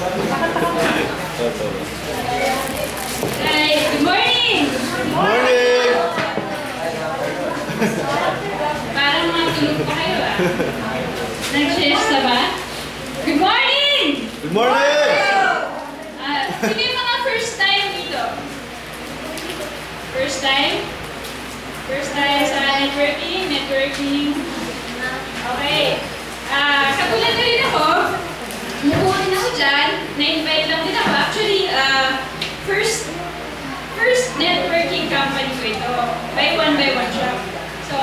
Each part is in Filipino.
Hi, good morning! Good morning! Parang mga tulog pa kayo Nag-siesta ba? Good morning! Good morning! Sino yung mga first time dito? First time? First time sa networking. Okay. Katulad na rin ako. Umupo din ako dyan. Na-invite lang din ako. Actually, first networking company ko ito. By one siya. So,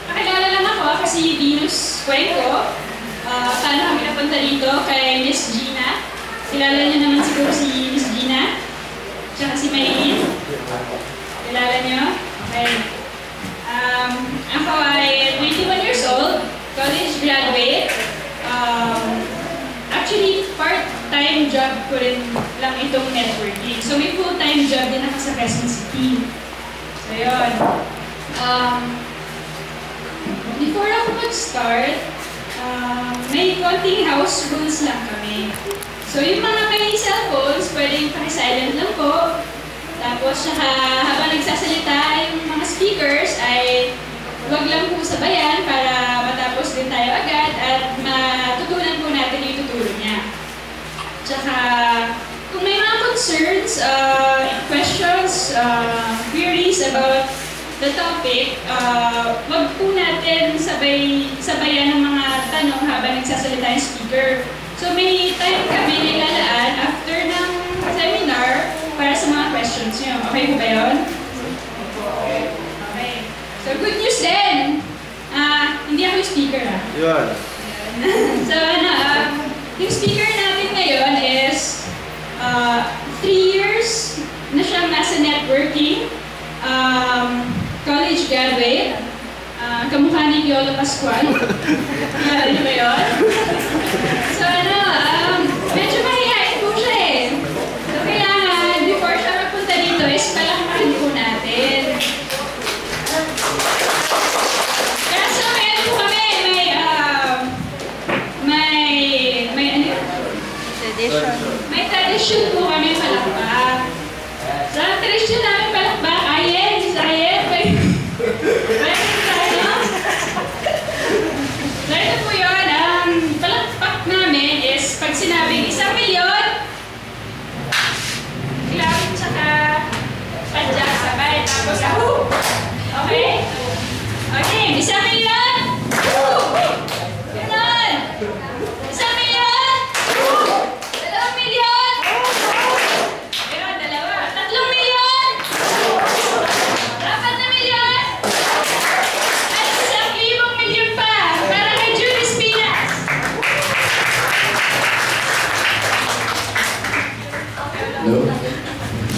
pakilala lang ako kasi Venus Cuenco. Paano kami napunta dito kay Miss Gina. Kilala niyo naman siguro si Miss Gina. Tsaka si Maylene. Kilala niyo? Okay. Ako ay 21 years old, college graduate. Actually, part-time job ko rin lang itong networking. So, may full-time job din ako sa Quezon City. So, yun. Before ako mag-start, may konting house rules lang kami. So, yung mga may cellphones, pwedeng paki-silent lang po. Tapos, habang nagsasalita yung mga speakers, ay huwag lang po sabayan para matapos din tayo agad at matutunan po natin yung tuturo niya. Tsaka, kung may mga concerns, questions, queries about the topic, huwag po natin sabayan ng mga tanong habang nagsasalita yung speaker. So, may time kami na ilalaan after ng seminar para sa mga questions nyo. Okay po ba yun? Okay. So, good news din! Hindi ako yung speaker Yun. So, yung speaker natin ngayon is 3 years na siyang nasa networking, college graduate, kamukha ni Piolo Pascual. Kilala niyo ba yun? So, medyo mahihain po siya eh. So, kailangan, before siya magpunta dito, is palakpakan po natin. Kaya so, meron po kami, may tradition po kami palakpak. So, ang tradition namin palakpak, Ayen, ito po yun, ang palakpak namin is pag sinabing 1 milyon, clap, tsaka padyak, sabay, tapos ahoo! Okay? Okay, 1 milyon! Ganon! 1 milyon! 2 milyon! Ganon, 2. 3 milyon! 4 na milyon! At 1,000 milyon pa! Para kay Judy Spinas! Hello?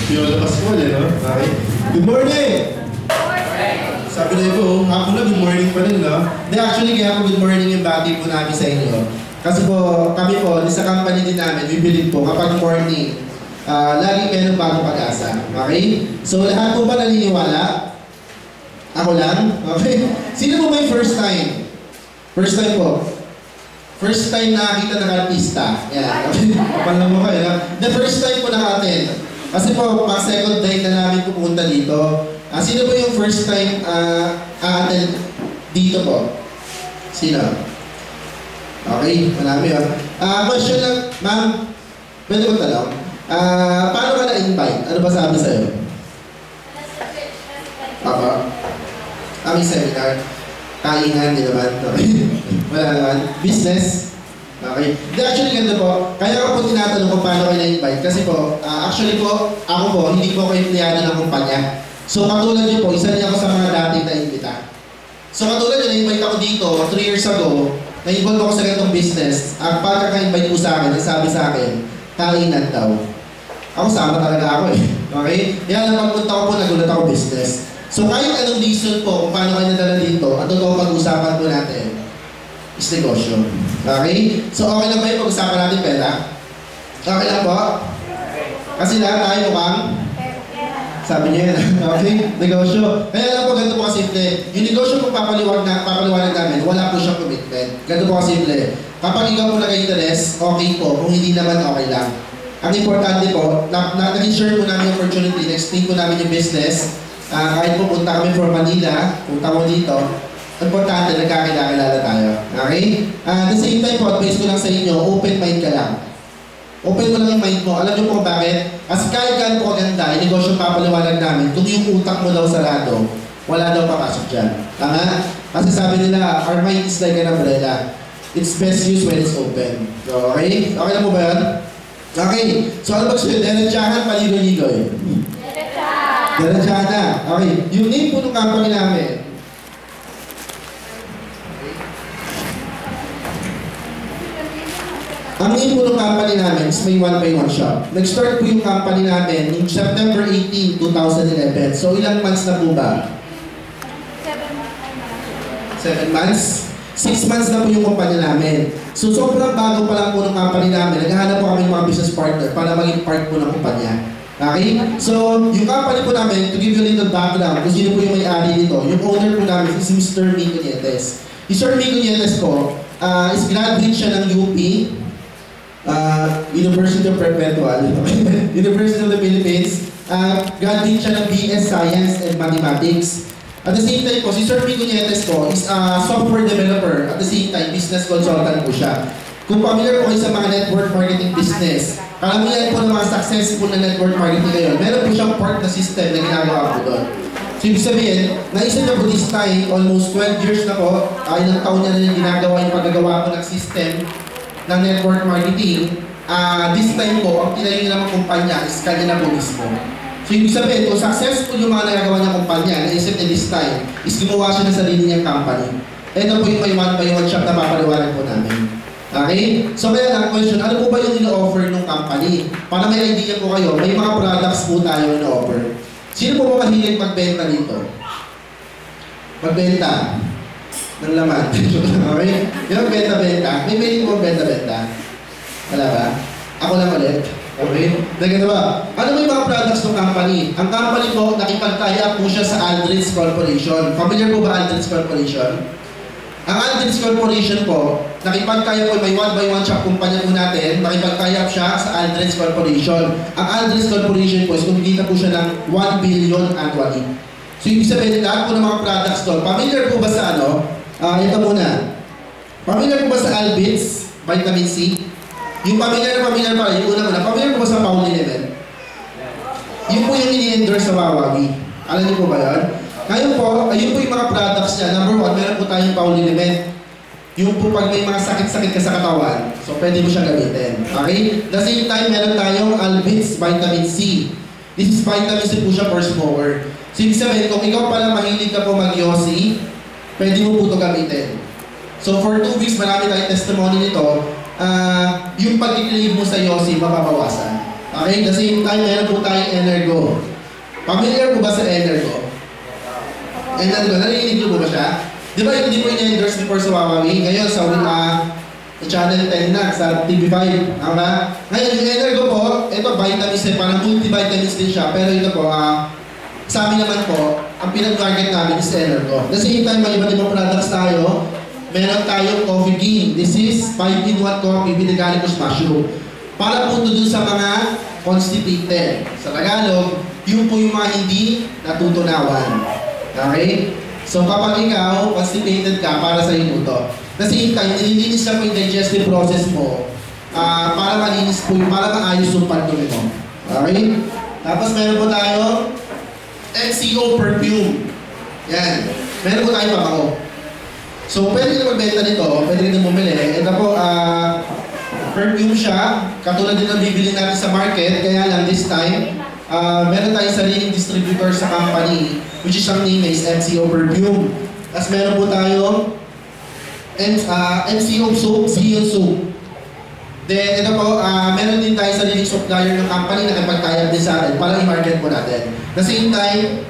Piolo Pascual no? Okay. Good morning! Sabi na po, hapon na good morning pa rin, no? Hindi, actually, kaya po good morning yung bati po namin sa inyo. Kasi po, kami po, sa company din namin, we believe po, kapag morning, lagi merong bagong pag-asa. Okay? So, lahat po ba naniniwala? Ako lang? Okay? Sino po may first time? First time po. First time nakakita ng artista. Yan. Okay? Kapalang mo kayo, no? The first time po naka-attend. Kasi po, pang second time na namin pupunta dito. Sino po yung first time a-attend dito po? Sino? Okay, marami yun. Question lang, ma'am. Pwede ko tanong? Paano ka na-invite? Ano ba sabi sa'yo? Papa? Aming seminar. Kainan, di naman. Okay. Wala naman. Business. Okay. Hindi, actually ganda po. Kaya ko po tinatanong kung paano kayo na-invite. Kasi po, actually po, ako po, hindi po kayo empleyado ng kumpanya. So katulad niyo po, isa niya ako sa mga dating na-invita. So katulad niyo, na-invite ako dito 3 years ago, na-involve ako sa ganitong business. Ang pagkaka-invite po sa akin, sabi sa akin, kainan daw. Ako sama talaga ako eh. Okay? Kaya nang pagpunta ko po, nagulat ako business. So kahit anong reason po kung paano kayo nadala dito, ang totoo pag-usapan po natin is negosyo. Okay? So okay lang ba yung pag-usapan natin pera? Okay lang po? Kasi lahat tayo mukhang sabi niya yan. Okay? Negosyo. Kaya lang po, ganito po kasimple. Yung negosyo po papaliwanag namin, wala po siyang commitment. Ganito po kasimple. Kapag ikaw po nag-interest, okay po. Kung hindi naman, okay lang. Ang importante po, nag-share po namin yung opportunity, na-explain po namin yung business. Kahit po punta kami from Manila, punta mo dito, importante, nagkakilala tayo. Okay? At the same time po, advice ko lang sa inyo, open mind ka lang. Open mo lang yung mind mo. Alam niyo po bakit? Kasi kahit gan po kaganda, yung negosyo papaliwanag namin, kung yung utak mo daw sarado, wala daw papasok dyan. Tama? Kasi sabi nila, our mind is like an umbrella. It's best used when it's open. So, okay? Okay na po ba yan? Okay. So, ano ba siya? Diretsahan, paligoy-ligoy. Diretsahan na. Okay. Yung name po ng company namin, ang name po ng company namin is May 1 by 1 Shop. Nag-start po yung company namin yung September 18, 2011. So, ilang months na po ba? 7 months? 6 months na po yung kumpanya namin. So, sobrang bago pa lang po ng company namin. Naghahanap po kami ng mga business partner para maging part po ng kumpanya. Okay? So, yung company po namin, to give you a little background, kung sino po yung may-ari nito, yung owner po namin is Mr. Mico Nietes. Si Sir Mico Nietes po, is graduate siya ng UP, University of Perpetual, University of the Philippines. Graduate siya ng BS Science and Mathematics. At the same time po, si Sir Mico Nietes po is a software developer. At the same time, business consultant po siya. Kung familiar po kayo sa mga network marketing business, karamihan po ng mga successful na network marketing ngayon, meron po siyang part na system na ginagawa po doon. So, ibig sabihin, naisip na po this time, almost 12 years na po, ilang taon niya na yung ginagawa yung paggagawa po ng system ng network marketing. This time po, ang tinayo niya naman kumpanya is kanya na po mismo. So, ibig sabihin, kung successful yung mga nagagawa niyang kumpanya, naisip niya this time, is gumawa siya ng sarili niyang company. Ito po yung may 1 by 1 shop na papaliwanag po namin. Okay? So, kaya lang, question, ano po ba yung ino-offer ng company? Para may idea po kayo, may mga products po tayo ino-offer. Sino po ba mahilig magbenta dito? Magbenta ng laman. Okay? Yung benta-benta, may mahilig po benta-benta. Wala ba? Ako lang ulit. Okay? Naganda ba? Ano may mga products ng company? Ang company po, nakipag-tie-up po siya sa Aldrich Corporation. Familiar po ba Aldrich Corporation? Ang Aldrich Corporation po, nakipag-tie-up po, may 1 by 1 shop kumpanya po natin, nakipag-tie-up siya sa Aldrich Corporation. Ang Aldrich Corporation po, is kumikita po siya ng 1 billion annually. So, ibig sabihin, lahat po ng mga products doon. Familiar po ba sa ano? Ito muna. Familiar po ba sa Albits, Vitamin C? Yung familiar pa rin, yung una-una. Familiar po ba sa Pauline? Yun po yung ini-endorse sa Wawawi. Alam niyo po ba yun? Ngayon po, ayun po yung mga products niya. Number 1, meron po tayong Pauline. Yung po pag may mga sakit-sakit ka sa katawan, so pwede mo siya gamitin. Okay? The same time, meron tayong Albits Vitamin C. This is vitamin C po siya for smoker. So, ibig sabihin, kung ikaw pala mahilig ka po mag-yossi, pwede mo po ito gamitin. So, for 2 weeks, marami tayong testimony nito. Yung pag-i-crave mo sa yossi, mapapawasan. Okay? The same time, meron po tayong Energo. Familiar po ba sa Energo? Energo, narinig niyo po ba siya? Di ba hindi po in-endorse before sa Wawawi? Ngayon, sa Channel 10 na, sa TV5. Ngayon, yung Energo po, ito vitamins eh, parang multivitamins din siya. Pero ito po, sa amin naman po, ang pinag-target namin is Energo. The same time, may iba't ibang products tayo. Meron tayong Coffee King. This is 5-in-1 coffee with Gallicus mushroom. Para po dun sa mga constipated. Sa Tagalog, yun po yung mga hindi natutunawan. Okay? So kapag ikaw, constipated ka, para sa iyo ito. The same time, nililinis na po yung digestive process mo para malinis po, para maayos yung pagdumi mo. Okay? Tapos meron po tayo MCO perfume. Yan. Meron po tayo pabango. So, pwede rin magbenta nito, pwede rin bumili. Ito po, perfume siya, katulad din ng bibili natin sa market, kaya lang this time, meron tayong sariling distributor sa company, which is ang name is MCO Perfume. Tapos meron po tayong MCO Soap, Zion Soap. Then, ito po, meron din tayong sariling supplier ng company na kapag-tie-up din sa atin para i-market po natin. At the same time,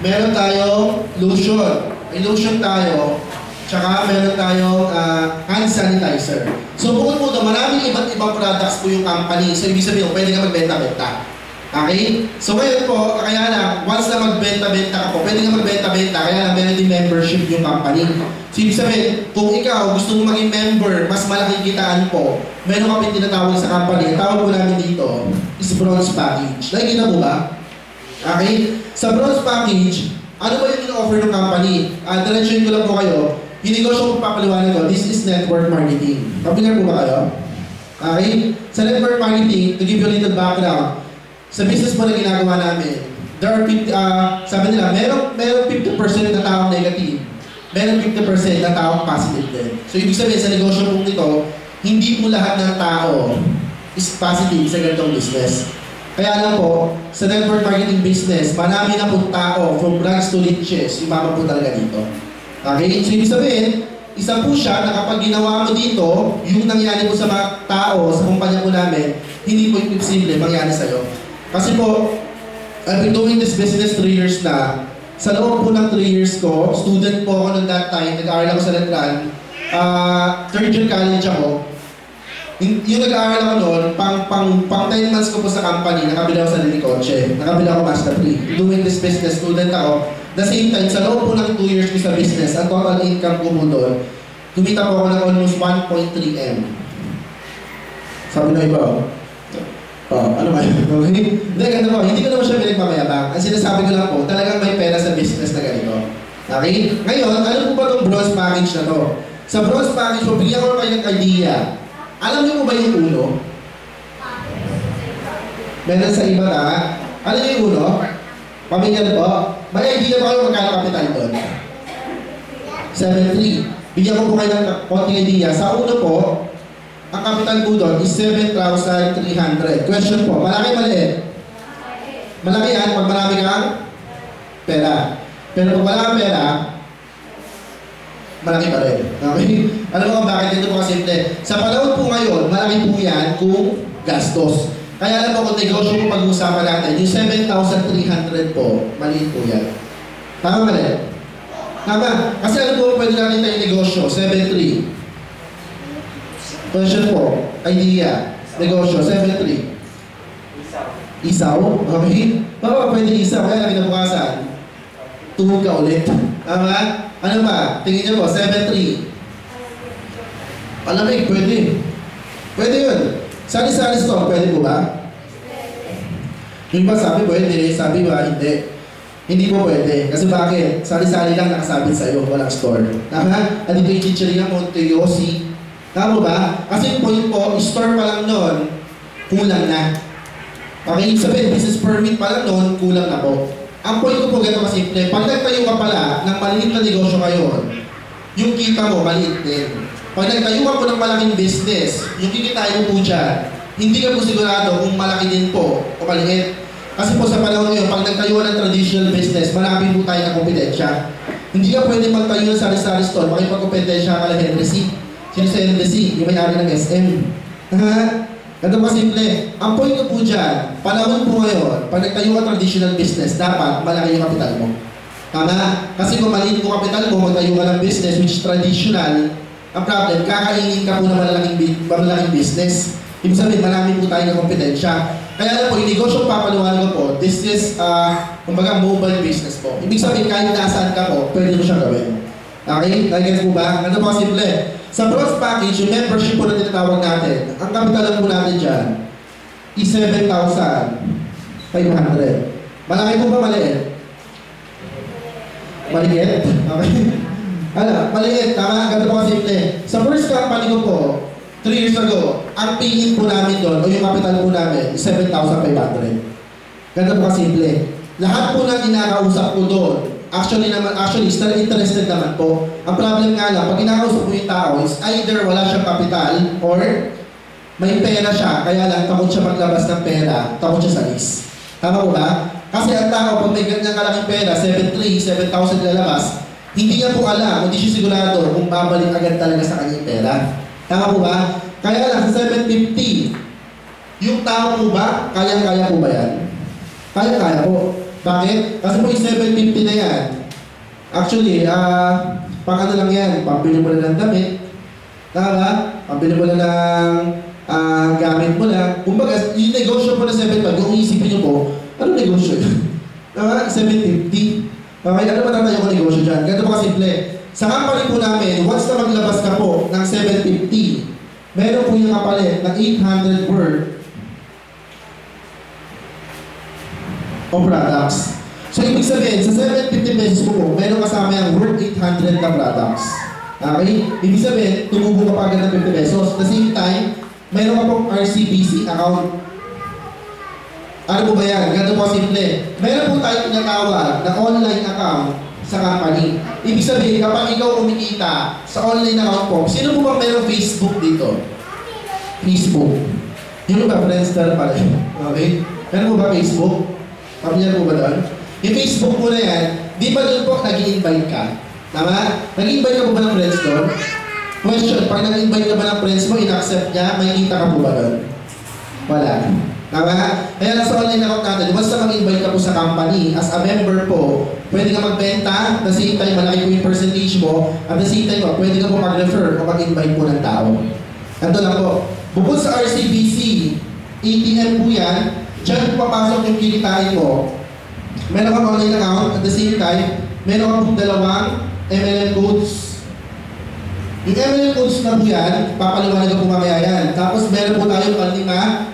meron tayong lotion. May lotion tayo, tsaka meron tayong hand sanitizer. So bukod po doon, maraming iba't ibang products po yung company. So ibig sabihin, pwede ka magbenta-benta. Okay? So ngayon po, kaya lang, once na magbenta-benta ka po, pwede nga magbenta-benta, kaya lang meron din membership yung company. So ibig sabihin, kung ikaw gusto mo maging member, mas malaking kitaan po, meron kami tinatawag sa company, ang tawag po namin dito is bronze package. Nakikita mo ba? Okay? Sa bronze package, ano ba yung in-offer ng company? Diretsuhin ko lang po kayo, yung negosyo ko papaliwanag ko, this is network marketing. Familiar po ba kayo? Okay? Sa network marketing, to give you a little background, sa business mo na ginagawa namin, there are 50, sabi nila, merong 50% na taong negative, merong 50% na taong positive din. So, ibig sabihin, sa negosyo pong ito, hindi po lahat ng tao is positive sa ganitong business. Kaya lang po, sa network marketing business, marami na pong tao, from brands to riches, yung mama po talaga dito. Okay? So, ibig sabihin, isa po siya na kapag ginawa mo dito, yung nangyari po sa mga tao, sa kumpanya po namin, hindi po imposible mangyari sa'yo. Kasi po, I've been doing this business 3 years na. Sa loob po ng 3 years ko, student po ako noong that time, nag-aaral ako sa Letran. Third year college ako. Yung nag-aaral ako noon, pang 10 months ko po sa company, nakabila ako sa Lili Kotse. Nakabila ako Master 3. Doing this business, student ako. The same time, sa loob po ng 2 years ko sa business, ang total income ko po doon, kumita po ako ng almost 1.3 M. Sabi na iba, ano ba yun? Hindi, ganda po. Hindi ko naman siya pinagmamayabang. Ang sinasabi ko lang po, talagang may pera sa business na ganito. Okay? Ngayon, ano po ba itong bronze package na to? Sa bronze package po, bigyan ko kayo ng idea. Alam niyo mo ba yung uno? Meron sa iba na. Ano yung uno? Pamilyan po. May idea ba kayo magkano kapital doon? 7.3. Bigyan ko po kayo ng konting idea. Sa uno po, ang capital po doon is 7,300. Question po, malaki maliit? Malaki yan pag marami kang pera. Pero pag wala kang pera, malaki pa rin. Okay? Alam mo bakit ito po kasimple? Sa panahon po ngayon, malaki po yan kung gastos. Kaya alam mo kung negosyo po pag-uusapan natin, yung 7,300 po, maliit po yan. Tama mali? Tama. Kasi ano po pwede natin tayong negosyo? 7,300. Question po, idea, negosyo, 7-3. Isaw? Okay? Baka pwede isaw, kaya lang kinabukasan. Tuhog ka ulit. Tama? Ano ba? Tingin niyo po, 7-3. Alamig, pwede. Pwede yun. Sali-sali store, pwede po ba? Yung ba sabi pwede, sabi ba hindi. Hindi po pwede. Kasi bakit? Sali-sali lang nakasabit sa'yo, walang store. Tama? At dito yung chicheria Monteyosi. Tama ba? Kasi point po, store pa lang noon, kulang na. Okay, sabihin, business permit pa lang noon, kulang na po. Ang point ko po ganito kasimple, pag nagtayo ka pala ng maliit na negosyo ngayon, yung kita mo maliit din. Pag nagtayo ka po ng malaking business, yung kikitain mo po dyan, hindi ka po sigurado kung malaki din po o maliit. Kasi po sa panahon ngayon, pag nagtayo ng traditional business, malapit po tayo na kompetensya. Hindi ka pwede magtayo ng sari-sari store, makipagkompetensya ka lang Henry C. Sino sa NDC, yung may-ari ng SM. Ganito pa simple. Ang point ko po dyan, panahon po ngayon, pag nagtayo ka traditional business, dapat malaki yung kapital mo. Tama? Kasi kung maliit mo kapital mo, magtayo ka ng business which is traditional, ang problem, kakainin ka po ng malalaking business. Ibig sabihin, marami po tayo ng kompetensya. Kaya lang po, yung negosyo papaliwanag ko po, this is, kumbaga, mobile business po. Ibig sabihin, kahit nasaan ka po, pwede mo siyang gawin. Okay? Nagigets po ba? Ganito po simple. Sa bronze package, yung membership po na tinatawag natin, ang kapitalan po natin dyan is 7,500. Malaki po ba maliit? Maliit? Okay. Maliit. Tama? Ganito po simple. Sa first company ko po, 3 years ago, ang pay-in po namin doon, o yung kapital po namin, is 7,500. Ganito po simple. Lahat po na kinakausap ko doon, actually, still interested naman po. Ang problem nga lang, pag kinakausap mo yung tao, is either wala siyang kapital or may pera siya, kaya lang takot siya maglabas ng pera, takot siya sa lease. Tama po ba? Kasi ang tao, pag may ganyan kalaking pera, 7,300, 7,000 lalabas, hindi niya po alam, hindi siya sigurado kung babalik agad talaga sa kanyang pera. Tama po ba? Kaya lang, sa 750, yung tao po ba, kaya-kaya po ba yan? Kaya-kaya po. Bakit? Kasi po yung 750 na yan. Actually, pang ano lang yan, pambili mo na ng damit. Tama? Pambili mo na ng gamit mo lang. Kumbaga, yung negosyo po na 7.5, kung iisipin nyo po, ano negosyo yun? 750. Okay, ano ba naman yung negosyo dyan? Ganito pa simple. Sa company po namin, once na maglabas ka po ng 750, meron po yung kapalit na 800 worth of products. So, ibig sabihin, sa 750 pesos po, meron kasama yung worth 800 na products. Okay? Ibig sabihin, tumubo ka pa agad ng 50 pesos. At the same time, meron ka pong RCBC account. Ano po ba yan? Ganito po simple. Meron po tayo tinatawag na online account sa company. Ibig sabihin, kapag ikaw kumikita sa online account po, sino po ba merong Facebook dito? Facebook. Yun ba? Friendster pala yun. Okay? Meron po ba Facebook? Pamilyar po ba doon? Yung Facebook po na yan, di ba doon po nag-i-invite ka? Tama? Nag-i-invite ka po ba ng friends doon? Question, pag nag-invite ka ba ng friends mo, in-accept niya, may kita ka po ba doon? Wala. Tama? Kaya lang sa online account natin, once na mag-invite ka po sa company, as a member po, pwede ka magbenta, at the same time, malaki po yung percentage mo, at the same time, pwede ka po mag-refer o mag-invite po ng tao. Ito lang po. Bukod sa RCBC, ATM po yan, dyan po papasok yung kikitain mo. Meron kang online account, at the same time, meron kang pong dalawang MLM codes. Yung MLM codes na po yan, papaliwanag po mamaya yan. Tapos meron po tayong kalima,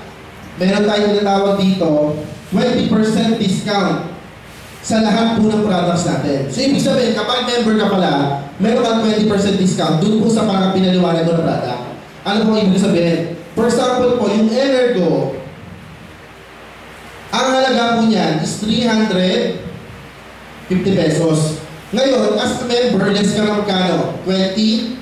meron tayong tinatawag dito, 20% discount sa lahat po ng products natin. So, ibig sabihin, kapag member ka pala, meron kang 20% discount dun po sa parang pinaliwanag ko na product. Ano po ibig sabihin? For example po, yung Energo, ang halaga po niyan is 350 pesos. Ngayon, as a member, less ka ng magkano? 20%.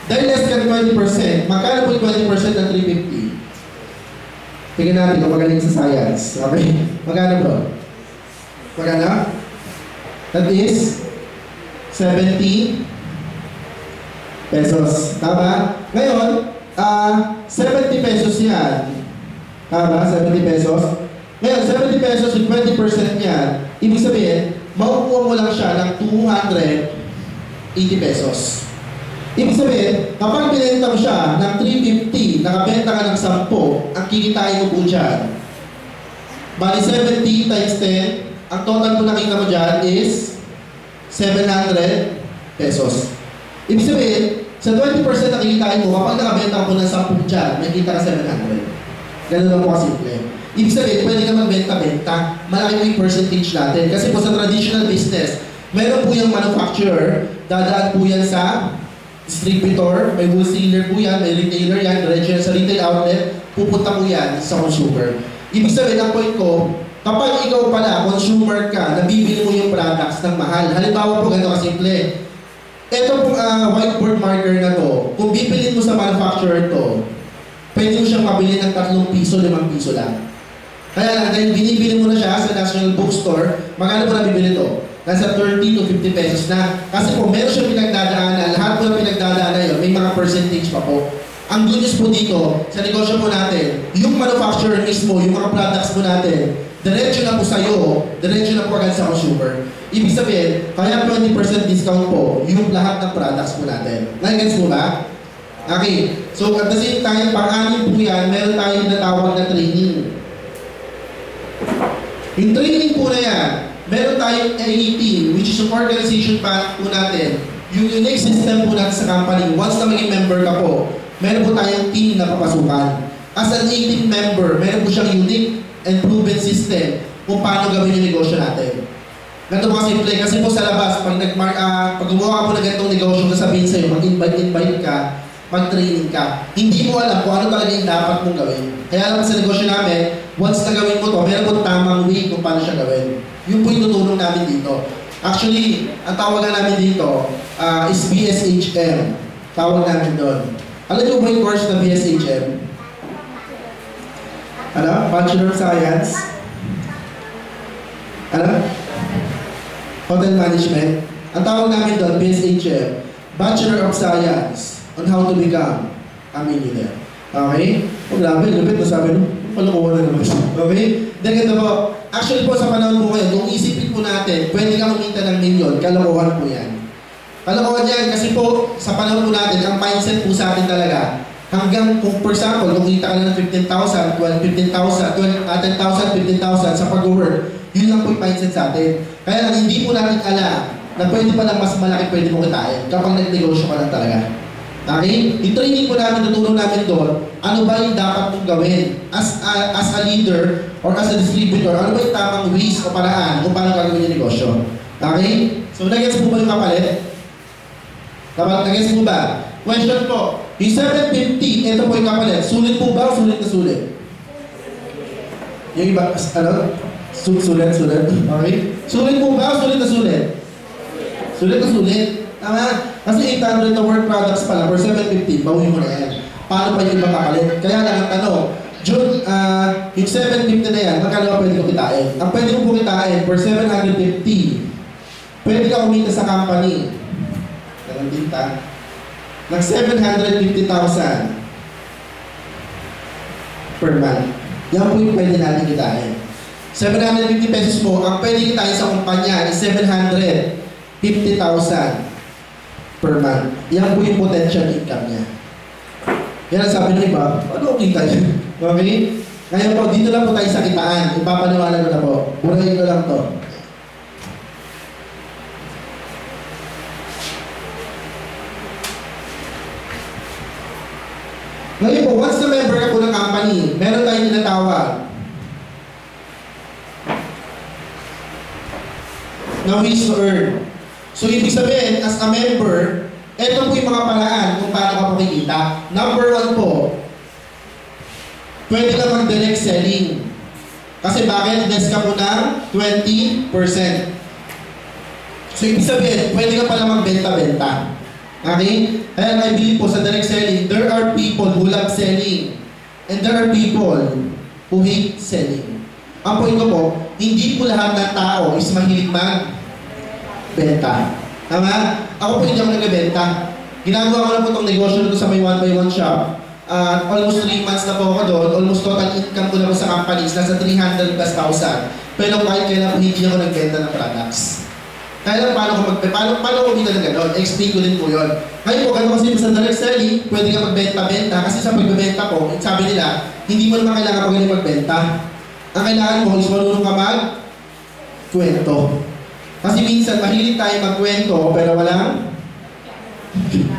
Dahil less ka ng 20%, magkano po yung 20% ng 350? Tingnan natin kung magaling sa science. Okay? Magkano po? Magkano? That is 70 pesos. Tama? Ngayon, 70 pesos yan. Tama? 70 pesos. Ngayon, 70 pesos with 20% yan, ibig sabihin, makukuha mo lang siya ng 280 pesos. Ibig sabihin, kapag binenta mo siya ng 350, nakabenta ka ng 10, ang kikitain mo po dyan. Bali 70 times 10, ang total po nakita mo dyan is 700 pesos. Ibig sabihin, sa 20% na kikitain mo, kapag nakabenta ko ng 10 dyan, may kita ka 700. Ganun lang po kasimple. Ibig sabihin, pwede ka magbenta-benta, malaki mo yung percentage natin. Kasi po sa traditional business, meron po yung manufacturer, dadaan po yan sa distributor, may wholesaler po yan, may retailer yan, diretso yan sa retail outlet, pupunta po yan sa consumer. Ibig sabihin, ang point ko, kapag ikaw pala, consumer ka, nabibili mo yung products ng mahal. Halimbawa po, ganito kasimple. Ito pong whiteboard marker na to, kung bibilin mo sa manufacturer to, pwede mo siyang mabili ng 3 piso, 5 piso lang. Kaya lang, dahil binibili mo na siya sa National Bookstore, magkano po nabibili to? Nasa 30 to 50 pesos na. Kasi po, meron siyang pinagdadaanan. Lahat po ng pinagdadaanan yun, may mga percentage pa po. Ang good news po dito, sa negosyo po natin, yung manufacturer mismo, yung mga products po natin, diretso na po sa'yo, diretso na po agad sa consumer. Ibig sabihin, kaya 20% discount po, yung lahat ng products po natin. Nagigets po ba? Okay. So, at the same time, pang-anim po yan, meron tayong natawag na training. Yung training po na yan, meron tayong AET, which is yung organization plan po natin. Yung unique system po natin sa company, once na maging member ka po, meron po tayong team na papasukan. As an 18 member, meron po siyang unique and proven system kung paano gawin yung negosyo natin. Ganito po simple, kasi po sa labas, pag gumawa ka po ng ganitong negosyo, sasabihin sa'yo, mag-invite ka, mag-training ka. Hindi mo alam kung ano talaga yung dapat mong gawin. Kaya lang sa negosyo namin, once na gawin mo to, meron po tamang way kung paano siya gawin. Yun po yung tutulong namin dito. Actually, ang tawagan namin dito is BSHM. Tawag namin doon. Alam niyo ba yung course na BSHM? Ano? Bachelor of Science? Ano? Hotel Management. Ang tawag namin doon, BSHM. Bachelor of Science on how to become a millionaire. Okay? O grabe, lupit na sabi nung, palakuha na naman siya. Okay? Then ito po, actually po sa panahon po ngayon, kung isipin po natin, pwede ka kumita ng milyon, kalokohan po yan. Kalokohan yan kasi po, sa panahon po natin, ang mindset po sa atin talaga, Hanggang kung for example, kung kita ka na ng 15,000, 10,000 sa pag-work, yun lang po yung mindset sa atin. Kaya lang hindi po natin alam na pwede pa lang mas malaki pwede mo kitain kapag nag-negosyo ka lang talaga. Okay? Yung training po namin, tutulong namin doon, ano ba yung dapat mong gawin as a leader or as a distributor, ano ba yung tamang ways o paraan kung paano gagawin yung negosyo. Okay? So, nag-gets po ba yung kapalit? Nag-gets po ba? Question po, yung 750, ito po yung kapalit, sulit po ba o sulit na sulit? Yung iba, ano? Sulit. Okay? Sulit po ba o sulit na sulit? Sulit na sulit. Tama? Kasi 800 na work products pala for 750, bawi mo na yan. Paano pa yung iba kapalit? Kaya lang ang tanong, June, yung 750 na yan, magkano ba pwede ko kitain? Ang pwede ko po kitain for 750, pwede ka kumita sa company. Ganun din ta. Ng 750,000 per month. Yan po yung pwede natin kitain. 750 pesos po, ang pwede kitain sa kumpanya is 750,000 per month. Yan po yung potential income niya. Yan ang sabi ng iba, ano kita yan? Okay? Ngayon po, dito lang po tayo sa kitaan. Ipapaniwala ko na po. Burahin ko lang to. Ngayon po, once na member ka po ng company, meron tayong tinatawag na ways to earn. So, ibig sabihin, as a member, ito po yung mga paraan kung paano ka pakikita. Number 1 po, pwede ka mag-direct selling. Kasi bakit? Less ka po ng 20%. So, ibig sabihin, pwede ka pala magbenta-benta. Okay? Kaya I believe po sa direct selling, there are people who love selling. And there are people who hate selling. Ang point ko po, hindi po lahat ng tao is mahilig mag-benta. Tama? Ako po hindi ako nagbebenta. Ginagawa ko na po itong negosyo na sa may 1x1 shop. Almost 3 months na po ako doon. Almost total income ko na po sa companies, nasa 300,000+. Pero kahit kailan po hindi ako nagbenta ng products. Kaya lang paano ko dito na gano'n? Explain ko din po yun. Ngayon po, gano'n kasi sa direct selling, pwede ka magbenta-benta. Kasi sa pagbebenta po, sabi nila, hindi mo naman kailangan magaling magbenta. Ang kailangan mo is marunong ka mag-kwento. Kasi minsan, mahilig tayo magkwento, pero walang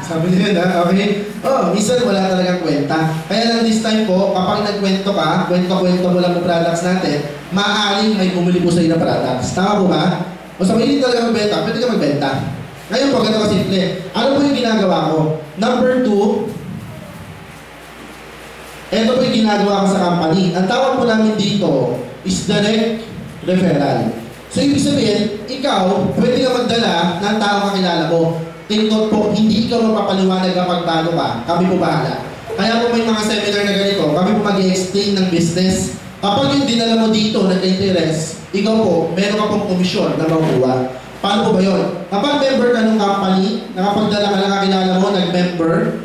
sabi nila na, okay? Minsan wala talagang kwenta. Kaya lang this time po, kapag nagkwento ka, kwento-kwento mo lang yung products natin, maaaring may bumili po sa iyo na products. Tama po ba? O sa mahilig talaga magbenta, pwede ka magbenta. Ngayon po, ganito kasimple. Ano po yung ginagawa ko? Number 2, ito po yung ginagawa ko sa company. Ang tawag po namin dito is direct referral. So, ibig sabihin, ikaw, pwede ka magdala ng taong kakilala mo. Take note po, hindi ikaw mapapaliwanag kapag bago ka. Kami po bahala. Kaya po may mga seminar na ganito, kami po mag-i-explain ng business. Kapag yung dinala mo dito, nag-interest, ikaw po, meron ka pong komisyon na makukuha. Paano po ba yun? Kapag member ka ng company, nakapagdala ka ng kakilala mo, nag-member,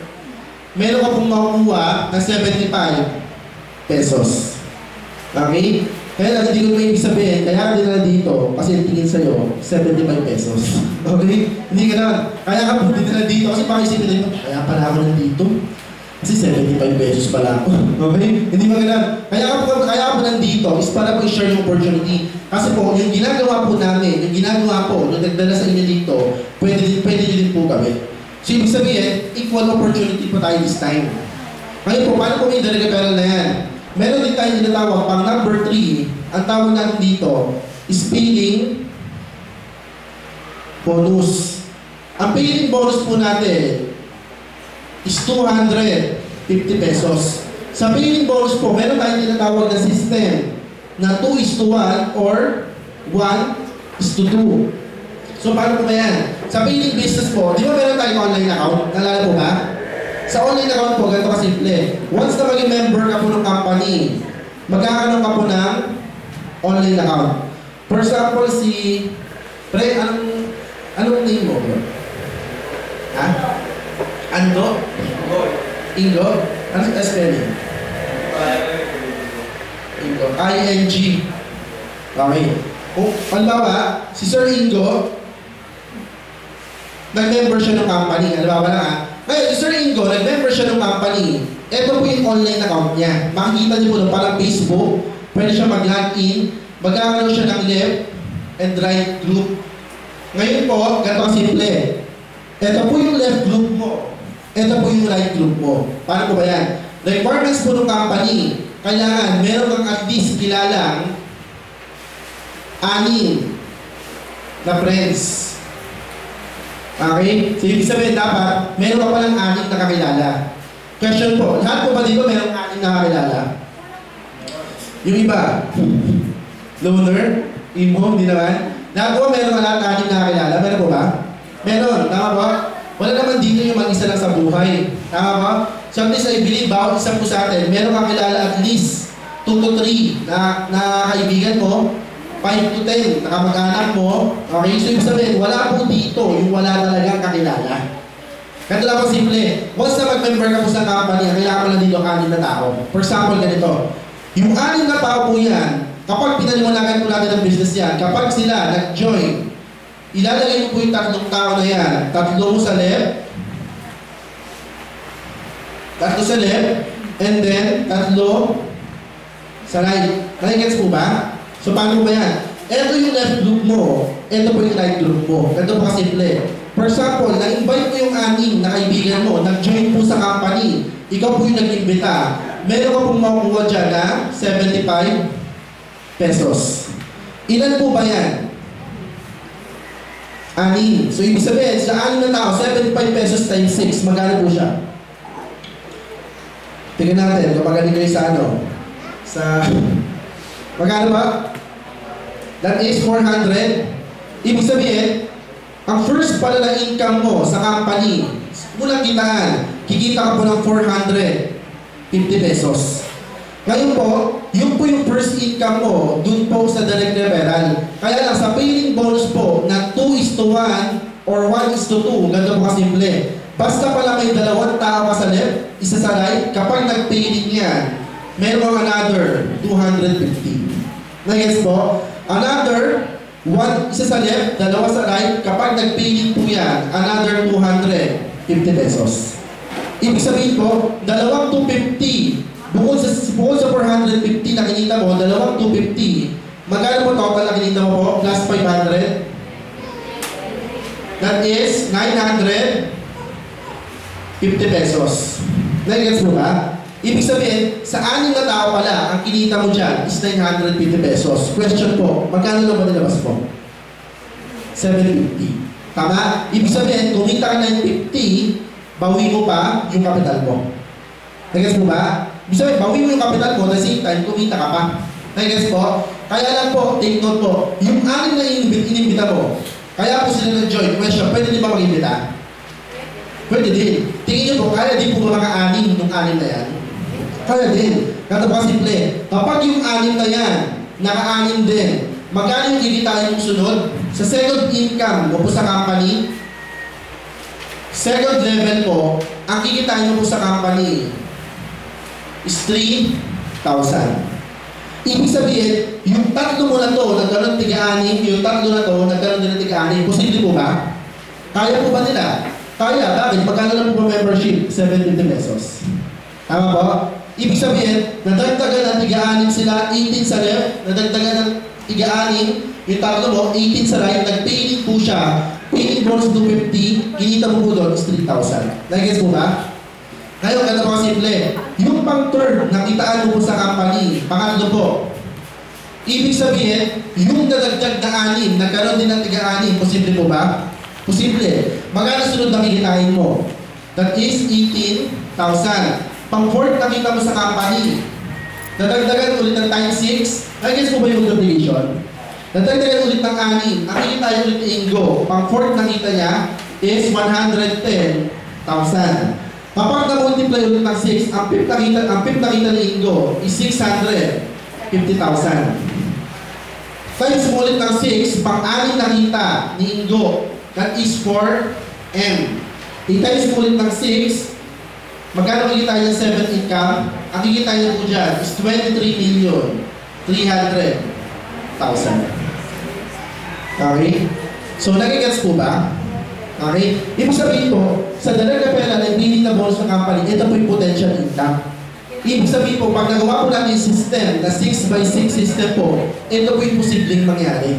meron ka pong makukuha ng 75 pesos. Okay? Kaya lang, hindi ko may ibig sabihin, kaya ka dinala dito, kasi tingin sa'yo, 75 pesos. Okay? Hindi ka naman. Kaya ka po dinala dito, kasi baka isipin nito, kaya pala ako nandito. Kasi 75 pesos pala ako. Okay? Hindi ba ganun? Kaya ako nandito is para po i-share yung opportunity. Kasi po, yung ginagawa po namin, yung ginagawa po, yung nagdala sa inyo dito, pwede nyo din po kami. So, ibig sabihin, equal opportunity po tayo this time. Ngayon po, paano po may direct referral na yan? Meron din tayong tinatawag pang number 3, ang tawag natin dito is paying bonus. Ang paying bonus po natin is 250 pesos. Sa paying bonus po, meron tayong tinatawag na system na 2:1 or 1:2. So, paano po ba yan? Sa paying business po, di ba meron tayong online account? Nalala po ba? Sa online account po, ganito kasimple. Once na maging member ka po ng company, magkakaroon ka po ng online account. For example, Pre, anong name mo? Ha? Ando? Ingo? Anong spelling? Ingo. I-N-G. Okay. Kung, halimbawa, si Sir Ingo, nag-member siya ng company. Halimbawa lang Ngayon, si Sir Ingo, nag-member siya ng company. Ito po yung online account niya. Makikita niyo po ng parang Facebook. Pwede siya mag-login. Magkakaroon siya ng left and right group. Ngayon po, ganito simple. Ito po yung left group mo. Ito po yung right group mo. Paano po ba yan? Requirements po ng company. Kailangan meron kang at least kilalang 6 na friends. Okay? So, ibig sabihin dapat, meron ka palang 6 na kakilala. Question po, lahat po ba dito merong 6 na kakilala? Yung iba, loner, imo, hindi naman. Lahat po meron ka lahat 6 na kakilala? Meron po ba? Meron, tama po? Wala naman dito yung mag-isa lang sa buhay. Tama po? So, at least I believe, bawat isa po sa atin, meron kang kilala at least 2 to 3 na kaibigan mo, 5 to 10 na kamag-anak mo. Okay, so ibig sabihin, wala po dito yung wala talagang kakilala. Ganito lang po simple. Once na mag-member ka po sa company, kailangan mo lang dito 6 na tao. For example, ganito. Yung 6 na tao po yan, kapag pinaliwanagan po natin ang business yan, kapag sila nag-join, ilalagay mo po yung 3 tao na yan. 3 mo sa left, 3 sa left, and then 3 sa right. Nakikits po ba? So, paano ba yan? Ito yung left group mo. Ito po yung right group mo. Ito po kasimple. For example, na-invite mo yung 6 na kaibigan mo, nag-join po sa company. Ikaw po yung nag-imbita. Meron ka pong makukuha dyan na 75 pesos. Ilan po ba yan? 6. So, ibig sabihin, sa 6 na tao, 75 pesos times 6, magkano po siya? Tingnan natin, kapag galing kayo sa magkano ba? That is 400. Ibig sabihin, ang first pala na income mo sa company, unang kitaan, kikita ka po ng 450 pesos. Ngayon po, yun po yung first income mo, dun po sa direct referral. Kaya lang, sa paying bonus po, na 2:1 or 1:2, ganito po kasimple. Basta pala may 2 tao ka sa left, isa sa right, kapag nag-paying yan, meron another 250. Nag-gets po? Another 1, isa sa left, 2 sa right, kapag nag-paying po yan, another 250 pesos. Ibig sabihin po, 250, bukod sa 450 na kinita mo, 250, magkano po total na kinita mo po? Plus 500? That is 950 pesos. Nag-gets mo ba? Ibig sabihin, sa 6 na tao pala, ang kinita mo dyan is 950 pesos. Question po, magkano lang ba nilabas mo? 750. Tama? Ibig sabihin, kumita ka 950, bawi mo pa yung kapital mo. Nag-gets mo ba? Ibig sabihin, bawi mo yung kapital mo, at the same time, kumita ka pa. Nag-gets po? Kaya lang po, take note po, yung 6 na inimbita mo, kaya po sila nag-join. Question, pwede din ba mag-imbita? Pwede din. Tingin nyo po, kaya din po mga 6 nung 6 na yan? Kaya din. Ganito pa simple. Kapag yung 6 na yan, naka-6 din, magkano yung kikitain mong sunod? Sa second income mo po sa company, second level po, ang kikitain mo po sa company is 3,000. Ibig sabihin, yung 3 mo na to, nagkaroon 3-6, yung 3 na to, nagkaroon din ng 3-6, posible po ba? Kaya po ba nila? Kaya, bakit? Magkano lang po membership? 750 pesos. Tama po? Ibig sabihin, nadagdagan ng 3-6 sila, 18 sa left, nadagdagan ng 3-6, yung 3 mo, 18 sa right, nag-paying po siya, paying bonus 250, kinita mo po doon is 3,000. Nag-gets po ba? Ngayon, ganito po simple. Yung pang-third, nakitaan mo po sa company, pangatlo po, ibig sabihin, yung nadagdag na 6, nagkaroon din ng 3-6, posible po ba? Posible. Magkano sunod na kikitain mo? That is 18,000. Pang-fourth nakita mo sa company. Nadagdagan ulit ng times 6. I guess po ba yung multiplication? Nadagdagan ulit ng 6. Ang kikitain ulit ni Ingo. Pang-fourth nakita niya is 110,000. Kapag na-multiply ulit ng 6, ang fifth nakita ni Ingo is 650,000. Times mo ulit ng 6, pang-6 nakita ni Ingo. That is 4M. I-times mo ulit ng 6, magkano kikita niya 7 income? Ang kikita niya po dyan is 23,300,000. Okay? So, nagigets po ba? Okay? Ibig sabihin po, sa direct referral na hindi na bonus ng company, ito po yung potential income. Ibig sabihin po, pag nagawa po natin yung system na 6x6 system po, ito po yung posibleng mangyari.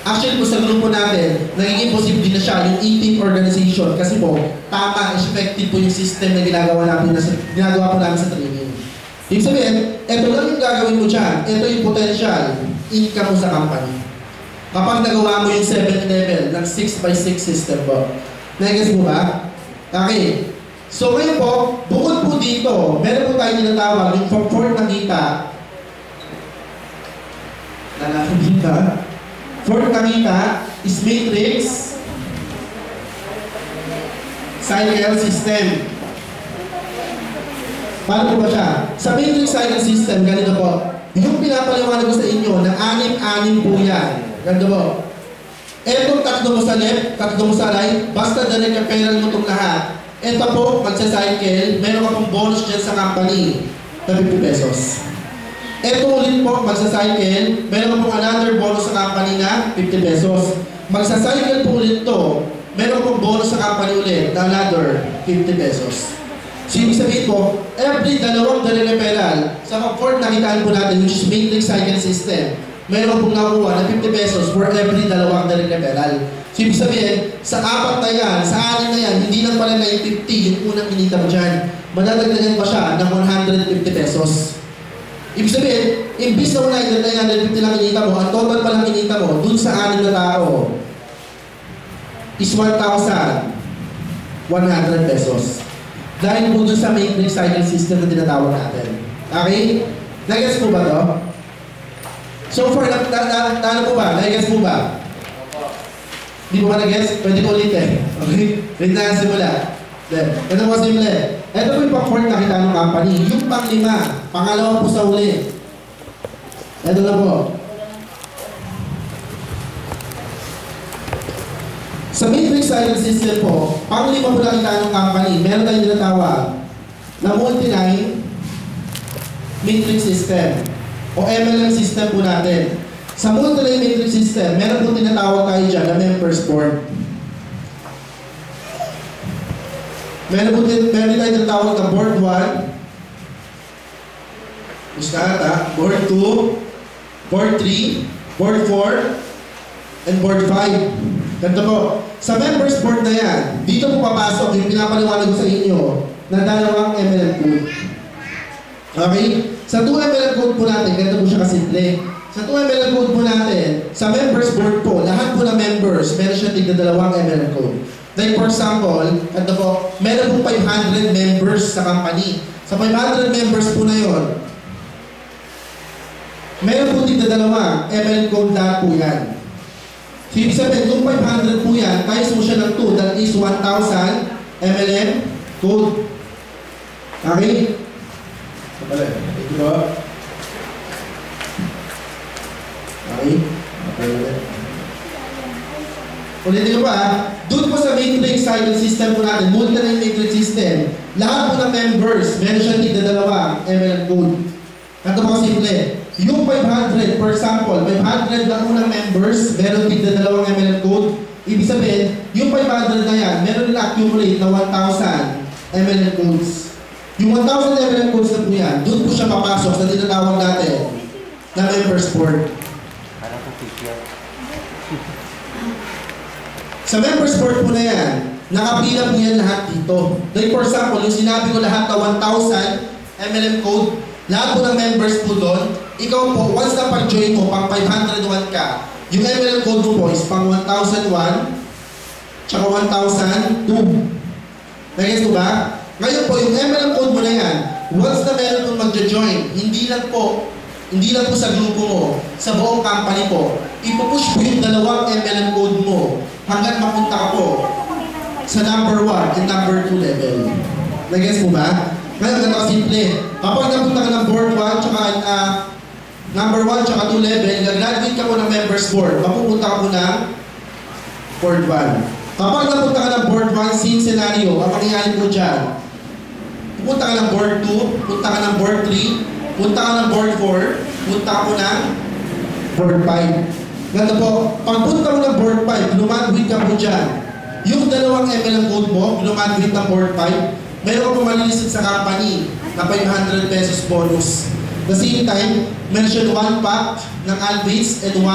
Actually po sa grupo natin, nagiging posible na siya yung e-team organization kasi po, tama, effective po yung system na ginagawa po namin sa training. Ibig sabihin, ito lang yung gagawin mo dyan. Ito yung potential income mo sa company. Kapag nagawa mo yung 7th level ng 6x6 system po. Nag-guess mo ba? Okay. So ngayon po, bukod po dito, meron po tayo tinatawag yung from 4 na kita. Nakakita. 4 na kita is matrix cycle system. Paano po ba siya? Sa matrix cycle system, ganito po. Yung pinapaliwanag ko sa inyo na 6-6 po yan. Ganito po. Etong tatlo mo sa left, tatlo mo sa right, basta direct referral mo itong lahat. Ito po, magsa-cycle, meron ka pong bonus dyan sa company na 50 pesos. Ito ulit po, magsa-cycle, meron ka pong another bonus sa company na 50 pesos. Magsa-cycle po ulit to, meron pong bonus sa company ulit na another 50 pesos. So, ibig sabihin po, every dalawang direct referral, sa pag-4 nakitaan po natin, which is matrix cycle system, meron pong nakuha na 50 pesos for every dalawang direct referral. So, ibig sabihin, sa 4 na yan, sa 6 na yan, hindi lang pala na yung 50, yung unang kinita mo dyan. Madadagdagan pa siya ng 150 pesos. Ibig sabihin, imbis na 150 lang kinita mo, ang total palang kinita mo, dun sa 6 na tao, is 1,100 pesos. Dahil po dun sa matrix cycle system na tinatawag natin. Okay? Nag-guess po ba to? So far, ano po ba? Nag-guess po ba? Hindi po ba nag-guess? Pwede ko ulit eh. Okay? Pwede na simula. Ito po simple. Ito po yung pang-4 na kita ng company. Yung pang-5, pangalawa po sa uli. Ito na po. Sa matrix cycle system po, pang-5 po na kita ng company, meron tayong tinatawag na multi-line matrix system o MLM system po natin. Sa multi-line matrix system, meron po tinatawag tayo dyan na members board. Meron tayo tinatawag na board 1, gusto ata, board 2, board 3, board 4, and board 5. Ganito po, sa members board na yan, dito po papasok yung pinapaliwanag ko sa inyo na dalawang MLM code. Okay? Sa 2 MLM code po natin, ganito po siya kasimple. Sa 2 MLM code po natin, sa members board po, lahat po na members, meron siya tigna dalawang MLM code. Like for example, ganito po, meron po 500 members sa company. Sa 500 members po na yon, meron po tigna dalawang MLM code lahat po yan. So, ibig sabihin, kung 500 po yan, times mo siya ng 2, that is 1,000 MLM code. Okay? Ito ba? Okay? Ulitin ko pa, doon po sa matrix cycle system po natin, multi-line matrix system, lahat po ng members, meron siya tigda dalawang MLM code. Ito po simple. Yung 500, for example, 500 na unang members, meron tigda dalawang MLM code. Ibig sabihin, yung 500 na yan, meron na accumulate na 1,000 MLM codes. Yung 1,000 MLM codes na po yan, doon po siya papasok sa tinatawag natin na members board. Sa members board po na yan, nakapila po yan lahat dito. Like for example, yung sinabi ko lahat na 1,000 MLM code, lahat po ng members po doon, ikaw po, once na pag-join mo, pang 501 ka, yung MLM code mo po is pang 1,001, tsaka 1,002. Nag-guess mo ba? Ngayon po, yung MLM code mo na yan, once na meron pong mag-join, hindi lang po sa grupo mo, sa buong company po, ipupush po yung dalawang MLM code mo hanggang mapunta ka po sa number 1 and number 2 level. Nag-guess mo ba? Ngayon, ganito kasimple. Kapag napunta ka ng board 1, tsaka number 1, tsaka 2 level, nag-graduate ka po ng members board, mapupunta ka po ng board 1. Kapag napunta ka ng board 1, same scenario, ang mangyayari po dyan, pupunta ka ng board 2, punta ka ng board 3, punta ka ng board 4, punta ka po ng board 5. Ganito po, pagpunta mo ng board 5, lumaduit ka po dyan. yung dalawang ML ang code mo, lumagrate ng board 5, meron ka pumalilisip sa company na 500 pesos bonus. The same time, mention 1 pack ng Albates and 1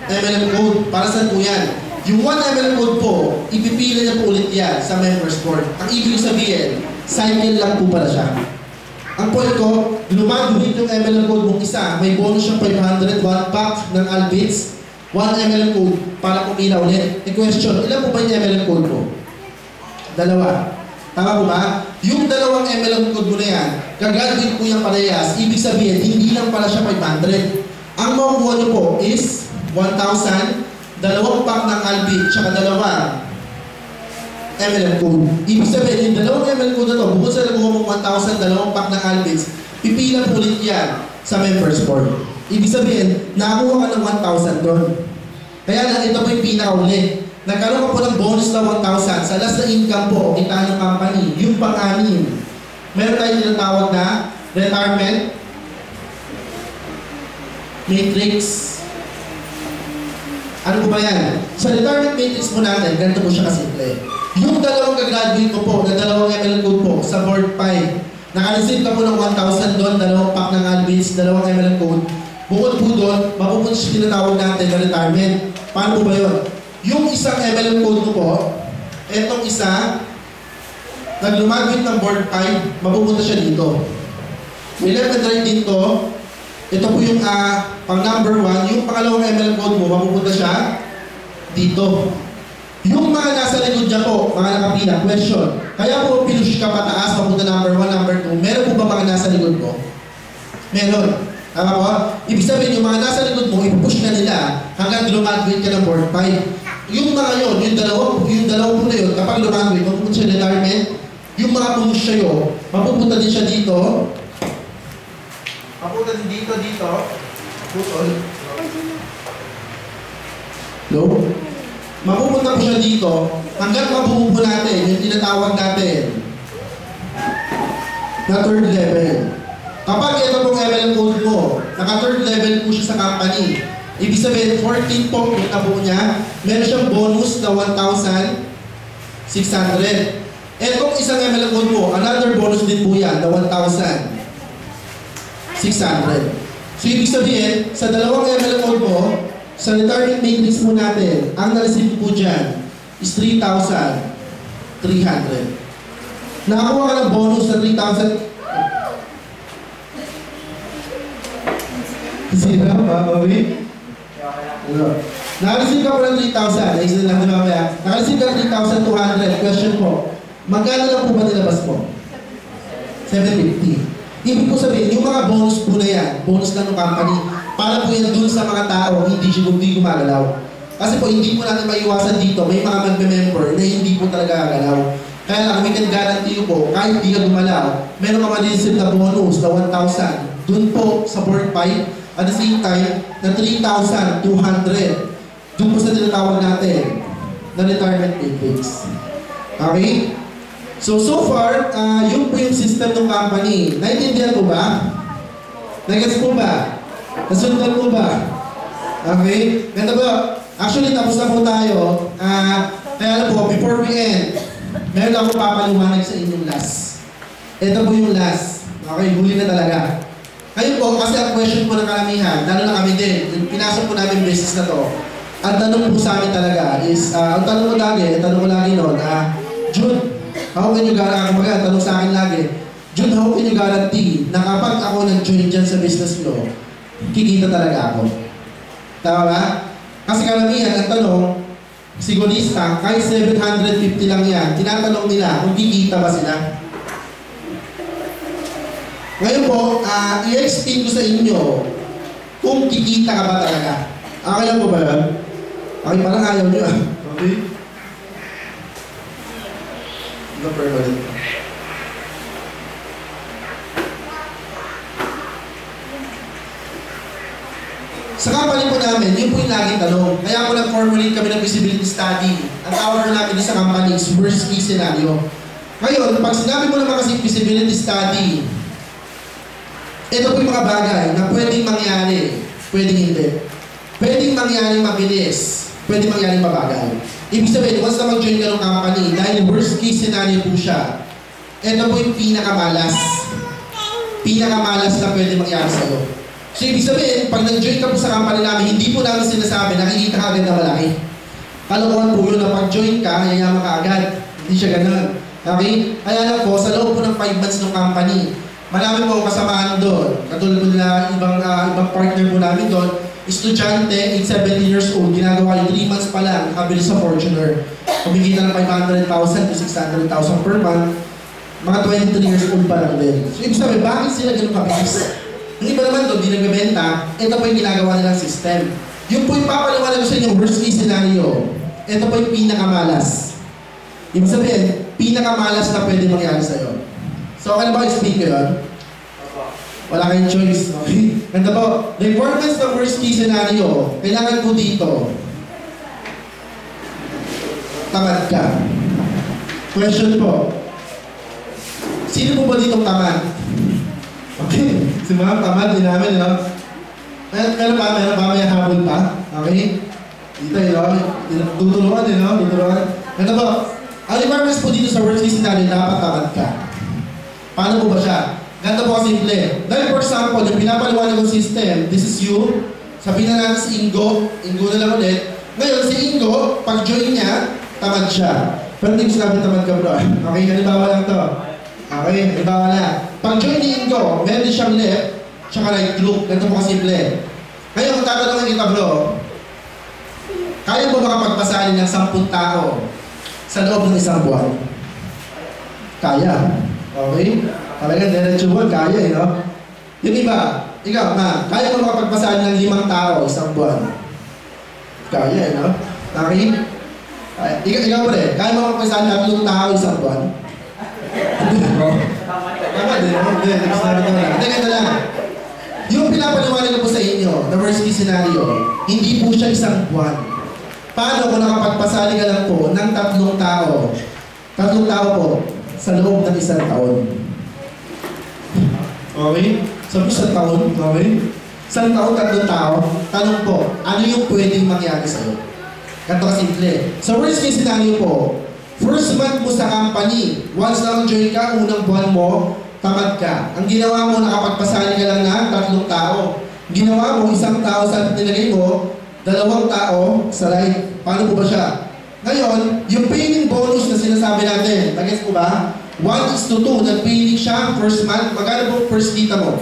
MLM code. Para saan po yan? Yung 1 MLM code po, ipipili niya po ulit yan sa members board. Ang ibig sabihin, cycle lang po pala siya. Ang point ko, lumagrate yung MLM code mong isa, may bonus siyang 500, 1 pack ng Albates, 1 MLM code para pumila ulit. I-question, ilan po ba yung MLM code mo? 2. Tama po ba? Yung dalawang MLM code mo na yan, gagraduate po yung parehas. Ibig sabihin, hindi lang pala siya 500. Ang makukuha niyo po is 1,000, 2 pack ng Albates, tsaka 2 MLM code. Ibig sabihin, yung 2 MLM code na to, bukod sa nakuha mong 1,000, 2 pack ng Albates, pipila po ulit yan sa members board. Ibig sabihin, nakakuha ka ng 1,000 doon. Kaya lang, ito po yung pinakauli. Nagkaroon ka po ng bonus na 1,000 sa last na income po, kita ng company, yung pang-anim. Meron tayong tinatawag na retirement matrix. Ano po ba yan? Sa retirement matrix po natin, ganito po siya kasimple. Yung dalawang gagraduate ko po, na dalawang ML code po, sa board 5, nakareceive ka po ng 1,000 doon, 2 pack ng Albates, 2 ML code. Bukod po doon, mapupunta siya tinatawag natin na retirement. Paano po ba yun? Yung isang MLM code mo po, etong isa, naglumagwit ng board 5, mapupunta siya dito. May left and right dito, ito po yung pang number 1, yung pangalawang MLM code mo, mapupunta siya dito. Yung mga nasa likod niya po, mga nakapila, question, kaya po pinush ka pataas, mapunta number 1, number 2, meron po ba mga nasa likod mo? Meron. Tama po? Ibig sabihin, yung mga nasa likod mo, ipupush na nila hanggang lumagrate ka ng board 5. Yung mga yun, yung dalawa po na yun, kapag lumagrate, mapupunta siya retirement, yung mga pumus sa'yo, mapupunta din siya dito. Mapupunta din dito. Putol. No? Mapupunta po siya dito, hanggang mabuo po natin, yung tinatawag natin na third level. Kapag ito pong MLM code mo, naka-third level po siya sa company. Ibig sabihin, 14 po yung nabuo niya, meron siyang bonus na 1,600. Etong isang MLM code mo, another bonus din po yan na 1,600. So ibig sabihin, sa dalawang MLM code mo, sa retirement matrix mo natin, ang na-receive po dyan is 3,300. Nakakuha ka ng bonus na 3,000. Sino ba, Bobby? Naka-receive ka po ng 3,000. Naisip lang naman kaya. Naka-receive ka ng 3,200. Question po, magkano lang po ba nilabas mo? 750. Ibig po sabihin, yung mga bonus po na yan, bonus lang ng company, para po yan dun sa mga tao, hindi gumagalaw. Kasi po, hindi po natin maiwasan dito, may mga magbe-member na hindi po talaga gagalaw. Kaya lang, we can guarantee you po, kahit hindi ka gumalaw, meron ka ma-receive na bonus na 1,000. Dun po sa board 5, at the same time, na 3,200. Doon po sa tinatawag natin na retirement matrix. Okay? So far, yun po yung system ng company. Naintindihan po ba? Nagets po ba? Nasundan po ba? Okay? Ganda po. Actually, tapos na po tayo. Kaya alam po, before we end, meron akong papaliwanag sa inyong last. Ito po yung last. Okay, huli na talaga. Ngayon po, kasi ang question po ng karamihan, lalo na kami din, pinasok po namin business na to. Ang tanong po sa amin talaga is, ang tanong ko lagi noon, Jun, how can you guarantee, tanong sa akin lagi, Jun, how can you guarantee na kapag ako nag-join dyan sa business mo, kikita talaga ako? Tama ba? Kasi karamihan, ang tanong, sigurista, kahit 750 lang yan, tinatanong nila kung kikita ba sila. Ngayon po, i-explain ko sa inyo kung kikita ka ba talaga. Okay lang po ba yan? Okay, parang ayaw nyo. Okay? Ito permanent. Sa company po namin, yun po yung laging tanong. Kaya po nag-formulate kami ng feasibility study. Ang tawag namin sa company is worst case scenario. Ngayon, pag sinabi mo naman kasi feasibility study, ito po yung mga bagay na pwedeng mangyari, pwedeng hindi. Pwedeng mangyari mabilis, pwedeng mangyari mabagal. Ibig sabihin, once na mag-join ka ng company, dahil worst case scenario po siya, ito po yung pinakamalas. Pinakamalas na pwede mangyari sa'yo. So, ibig sabihin, pag nag-join ka po sa company namin, hindi po namin sinasabi, nakikita ka agad na malaki. Kalokohan po yun na pag-join ka, yayaman ka agad. Hindi siya ganun. Okay? Kaya lang po, sa loob po ng 5 months ng company, marami po kasamahan doon. Katulad po nila, ibang partner po namin doon, estudyante, 17 years old, ginagawa yung 3 months pa lang, nakabili sa Fortuner. Kumikita ng 500,000 to 600,000 per month, mga 23 years old pa lang din. So, ibig sabihin, bakit sila ganun kabilis? Yung iba naman doon, di nagbebenta, ito po yung ginagawa nilang system. Yung po yung papaliwanag ko sa inyo, worst case scenario, ito po yung pinakamalas. Ibig sabihin, pinakamalas na pwede mangyari sa'yo. So, okay na ba explain ko yun? Wala kayong choice. Okay? Ganda po. The importance ng worst case scenario, kailangan po dito, tamad ka. Question po. Sino po ba dito tamad? Okay. Si ma'am, tamad din namin, no? Meron pa, may habol pa. Okay? Dito, tutulungan, no? Tutulungan. Ganda po. Ang requirements po dito sa worst case scenario, dapat tamad ka. Paano po ba siya? Ganito po simple. Dahil for example, yung pinapaliwanag ng system, this is you. Sabihin na natin si Ingo. Ingo na lang ulit. Ngayon, si Ingo, pag-join niya, tamad siya. Pero hindi ko sinabi tamad ka, bro. Okay, halimbawa lang to. Okay, halimbawa na. Pag-join ni Ingo, meron din siyang left, tsaka right loop. Ganito po simple. Ngayon, kung tatanungin kita, bro, kaya mo makapagpasali ng 10 tao sa loob ng isang buwan? Kaya. Okay? Talagang diretso buwan, kaya eh, no? Yung iba, ikaw, kaya mo makapagpasali ng 5 tao isang buwan? Kaya eh, no? Okay? Ikaw pa rin, kaya mo makapagpasali ng 3 tao isang buwan? Tama din, hindi, ganda lang. Yung pinapaliwanag ko po sa inyo, the worst case scenario, hindi po siya isang buwan. Paano kung nakapagpasali ka lang po ng 3 tao? 3 tao po sa loob ng 1 taon. Okay? Sabi sa taon, okay? 1 taon, 3 tao. Tanong po, ano yung pwedeng mangyari sa'yo? Ganito kasimple. Sa worst case scenario po, first month mo sa company, once lang join ka, unang buwan mo, tamad ka. Ang ginawa mo, nakapagpasali ka lang ng 3 tao. Ginawa mo, 1 tao sa nilagay mo, 2 tao sa right. Paano po ba siya? Ngayon, yung paying bonus na sinasabi natin, nag-gets po ba? 1:2, nag-paying siya first month. Magkano po first kita mo?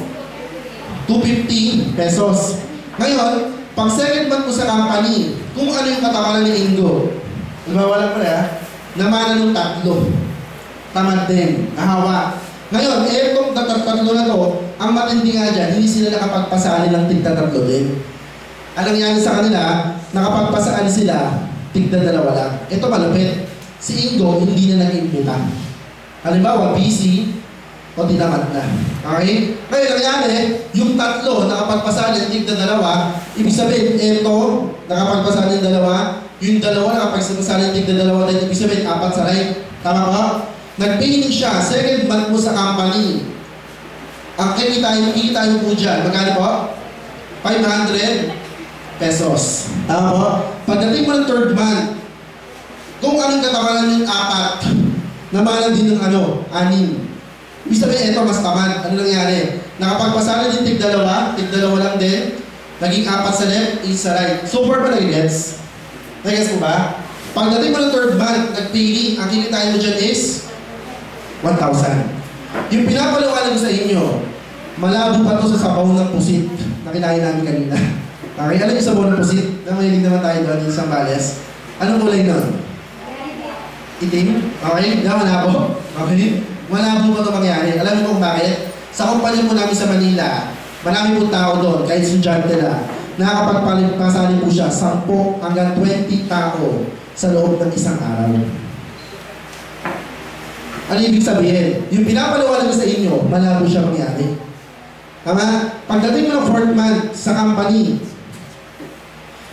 250 pesos. Ngayon, pag second month mo sa company, kung ano yung katamanan ni Ingo, wala pa rin namana ng 3. Tamad din, nahawa. Ngayon, etong 3 na to, ang matindi nga dyan, hindi sila nakapagpasali ng tig-3 din. Alam niya sa kanila, nakapagpasali sila, tig-2 lang. Ito malupit. Si Ingo, hindi na nag-imbita. Halimbawa, busy, o tinamad na. Okay? Ngayon, nangyari, yung 3, nakapagpasali ng tig-2, ibig sabihin, ito, nakapagpasali ng 2, yung 2, nakapagpasali ng tig-2, then ibig sabihin, 4 sa right. Tama ba? Nag-paying siya, second month mo sa company. Ang kikitain mo po dyan, magkano po? 500 pesos. Tama po? Pagdating mo ng 3rd month, kung anong katamanan yung 4, namalan din ng 6. Ibig sabihin, ito mas tamad. Ano nangyari? Nakapagpasali din tig-2 lang din. Naging 4 sa left, 8 sa right. So far ba nag-gets? Nag-gets mo ba? Pagdating mo ng 3rd month, nag-paying, ang kikitain mo dyan is 1,000. Yung pinapaliwanag ko sa inyo, malabo pa to sa sabaw ng pusit na kinain namin kanina. Okay, alam niyo sa sabaw ng pusit? Namahilig naman tayo doon yung Sambales. Anong kulay nun? Itim? Okay, malabo. Okay? Malabo pa ito mangyari. Alam niyo kung bakit? Sa kumpanya po namin sa Manila, marami po tao doon, kahit estudyante na, nakakapagpasali po siya 10 hanggang 20 tao sa loob ng isang araw. Ano ibig sabihin? Yung pinapaliwanag ko sa inyo, malabo siya mangyari. Tama? Pagdating mo ng 4th month sa company,